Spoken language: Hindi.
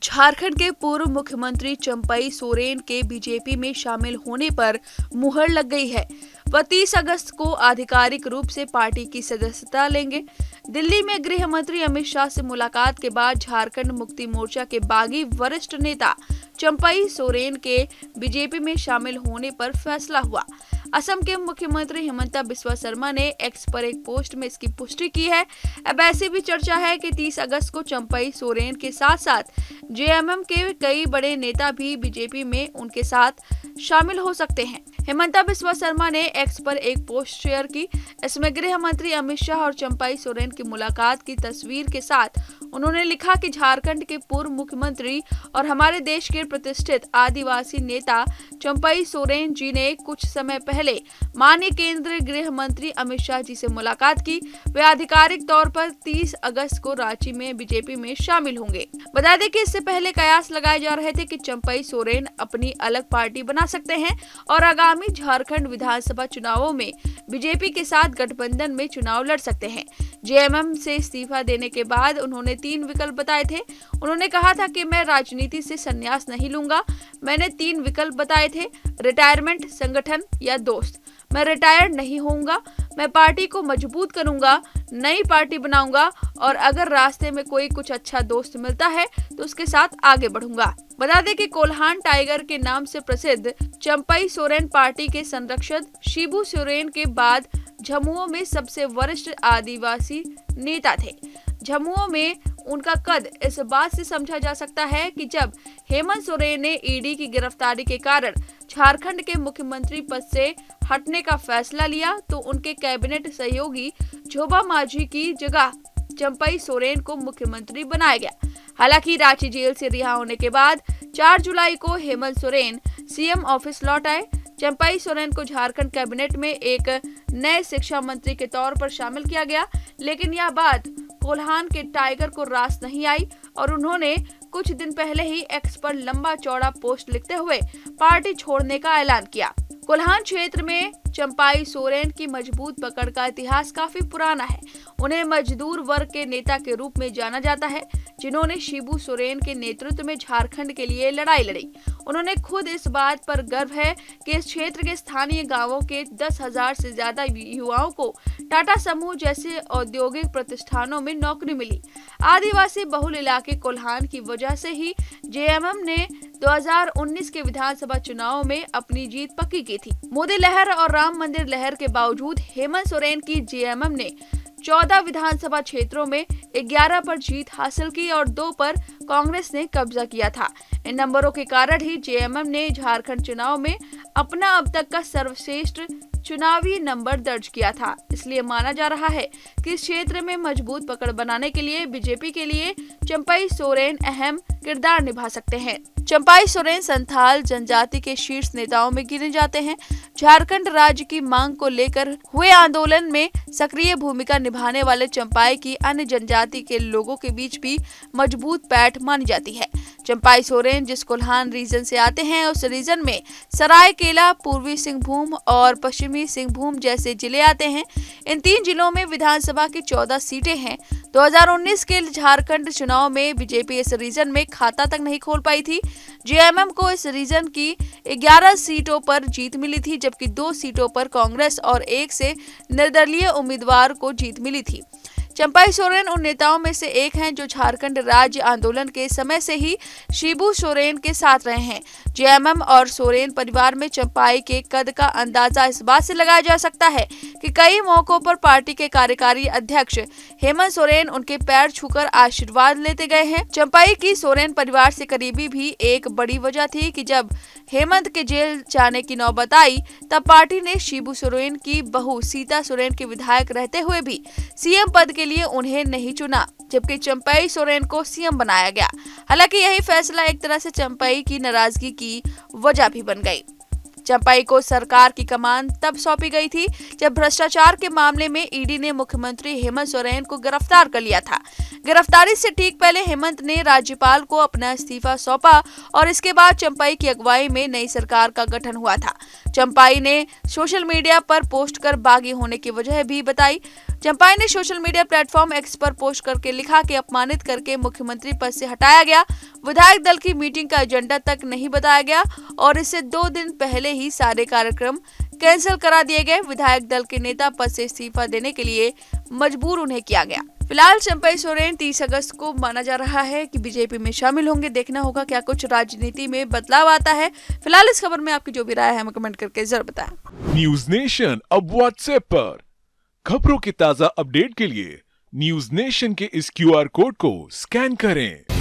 झारखंड के पूर्व मुख्यमंत्री चंपई सोरेन के बीजेपी में शामिल होने पर मुहर लग गई है। वह 30 अगस्त को आधिकारिक रूप से पार्टी की सदस्यता लेंगे। दिल्ली में गृह मंत्री अमित शाह से मुलाकात के बाद झारखंड मुक्ति मोर्चा के बागी वरिष्ठ नेता चंपई सोरेन के बीजेपी में शामिल होने पर फैसला हुआ। असम के मुख्यमंत्री हिमंता बिस्वा शर्मा ने एक्स पर एक पोस्ट में इसकी पुष्टि की है। अब ऐसी भी चर्चा है कि 30 अगस्त को चंपई सोरेन के साथ साथ जेएमएम के कई बड़े नेता भी बीजेपी में उनके साथ शामिल हो सकते हैं। हिमंता बिस्वा शर्मा ने एक्स पर एक पोस्ट शेयर की। इसमें गृह मंत्री अमित शाह और चंपई सोरेन की मुलाकात की तस्वीर के साथ उन्होंने लिखा कि झारखंड के पूर्व मुख्यमंत्री और हमारे देश के प्रतिष्ठित आदिवासी नेता चंपई सोरेन जी ने कुछ समय पहले माननीय केंद्रीय गृह मंत्री अमित शाह जी से मुलाकात की। वे आधिकारिक तौर पर 30 अगस्त को रांची में बीजेपी में शामिल होंगे। बता दें कि इससे पहले कयास लगाए जा रहे थे कि चंपई सोरेन अपनी अलग पार्टी बना सकते हैं और आगामी झारखंड विधानसभा चुनावों में बीजेपी के साथ गठबंधन में चुनाव लड़ सकते हैं। जेएमएम से इस्तीफा देने के बाद उन्होंने 3 विकल्प बताए थे। उन्होंने कहा था कि मैं राजनीति से संन्यास नहीं लूंगा। मैंने 3 विकल्प बताए थे, रिटायरमेंट, संगठन या दोस्त। मैं रिटायर्ड नहीं होऊंगा, मैं पार्टी को मजबूत करूंगा, नई पार्टी बनाऊंगा और अगर रास्ते में कोई कुछ अच्छा दोस्त मिलता है तो उसके साथ आगे बढ़ूंगा। बता दें कि कोल्हान टाइगर के नाम से प्रसिद्ध चंपई सोरेन पार्टी के संरक्षक शिबू सोरेन के बाद झमुओं में सबसे वरिष्ठ आदिवासी नेता थे। झमुओं में उनका कद इस बात से समझा जा सकता है कि जब हेमंत सोरेन ने ईडी की गिरफ्तारी के कारण झारखंड के मुख्यमंत्री पद से हटने का फैसला लिया तो उनके कैबिनेट सहयोगी झोबा माझी की जगह चंपई सोरेन को मुख्यमंत्री बनाया गया। हालांकि रांची जेल से रिहा होने के बाद 4 जुलाई को हेमंत सोरेन सीएम ऑफिस लौट आए। चंपई सोरेन को झारखंड कैबिनेट में एक नए शिक्षा मंत्री के तौर पर शामिल किया गया, लेकिन यह बात कोल्हान के टाइगर को रास नहीं आई और उन्होंने कुछ दिन पहले ही एक्स पर लंबा चौड़ा पोस्ट लिखते हुए पार्टी छोड़ने का ऐलान किया। कोल्हान क्षेत्र में चंपई सोरेन की मजबूत पकड़ का इतिहास काफी पुराना है। उन्हें मजदूर वर्ग के नेता के रूप में जाना जाता है, जिन्होंने शिबू सोरेन के नेतृत्व में झारखंड के लिए लड़ाई लड़ी। उन्होंने खुद इस बात पर गर्व है कि इस क्षेत्र के स्थानीय गांवों के 10,000 से ज्यादा युवाओं को टाटा समूह जैसे औद्योगिक प्रतिष्ठानों में नौकरी मिली। आदिवासी बहुल इलाके कोल्हान की वजह से ही जेएमएम ने 2019 के विधानसभा चुनाव में अपनी जीत पक्की की थी। मोदी लहर और राम मंदिर लहर के बावजूद हेमंत सोरेन की जेएमएम ने 14 विधानसभा क्षेत्रों में 11 पर जीत हासिल की और 2 पर कांग्रेस ने कब्जा किया था। इन नंबरों के कारण ही जेएमएम ने झारखंड चुनाव में अपना अब तक का सर्वश्रेष्ठ चुनावी नंबर दर्ज किया था। इसलिए माना जा रहा है कि इस क्षेत्र में मजबूत पकड़ बनाने के लिए बीजेपी के लिए चंपई सोरेन अहम किरदार निभा सकते हैं। चंपई सोरेन संथाल जनजाति के शीर्ष नेताओं में गिने जाते हैं। झारखंड राज्य की मांग को लेकर हुए आंदोलन में सक्रिय भूमिका निभाने वाले चंपई की अन्य जनजाति के लोगों के बीच भी मजबूत पैठ मानी जाती है। चंपई सोरेन जिस कोल्हान रीजन से आते हैं, उस रीजन में सरायकेला, पूर्वी सिंहभूम और पश्चिमी सिंहभूम जैसे जिले आते हैं। इन 3 जिलों में विधानसभा की 14 सीटें हैं। 2019 के झारखंड चुनाव में बीजेपी इस रीजन में खाता तक नहीं खोल पाई थी। जेएमएम को इस रीजन की 11 सीटों पर जीत मिली थी, जबकि 2 सीटों पर कांग्रेस और 1 से निर्दलीय उम्मीदवार को जीत मिली थी। चंपई सोरेन उन नेताओं में से एक हैं जो झारखंड राज्य आंदोलन के समय से ही शिबू सोरेन के साथ रहे हैं। जेएमएम और सोरेन परिवार में चंपई के कद का अंदाजा इस बात से लगाया जा सकता है कि कई मौकों पर पार्टी के कार्यकारी अध्यक्ष हेमंत सोरेन उनके पैर छूकर आशीर्वाद लेते गए हैं। चंपई की सोरेन परिवार से करीबी भी एक बड़ी वजह थी कि जब हेमंत के जेल जाने की नौबत आई, तब पार्टी ने शिबू सोरेन की बहू सीता सोरेन के विधायक रहते हुए भी सीएम पद के लिए उन्हें नहीं चुना, जबकि चंपई सोरेन को सीएम बनाया गया। हालांकि यही फैसला एक तरह से चंपई की नाराजगी की वजह भी बन गई। चंपाई को सरकार की कमान तब सौंपी गई थी जब भ्रष्टाचार के मामले में ईडी ने मुख्यमंत्री हेमंत सोरेन को गिरफ्तार कर लिया था। गिरफ्तारी से ठीक पहले हेमंत ने राज्यपाल को अपना इस्तीफा सौंपा और इसके बाद चंपाई की अगुवाई में नई सरकार का गठन हुआ था। चंपाई ने सोशल मीडिया पर पोस्ट कर बागी होने की वजह भी बताई। चंपाई ने सोशल मीडिया प्लेटफॉर्म एक्स पर पोस्ट करके लिखा कि अपमानित करके मुख्यमंत्री पद से हटाया गया, विधायक दल की मीटिंग का एजेंडा तक नहीं बताया गया और इससे 2 दिन पहले ही सारे कार्यक्रम कैंसिल करा दिए गए। विधायक दल के नेता पद से इस्तीफा देने के लिए मजबूर उन्हें किया गया। फिलहाल चंपाई सोरेन 30 अगस्त को माना जा रहा है कि बीजेपी में शामिल होंगे। देखना होगा क्या कुछ राजनीति में बदलाव आता है। फिलहाल इस खबर में आपकी जो भी राय है हमें कमेंट करके जरूर बताएं। न्यूज नेशन अब व्हाट्सएप पर खबरों के ताजा अपडेट के लिए न्यूज नेशन के इस QR कोड को स्कैन करें।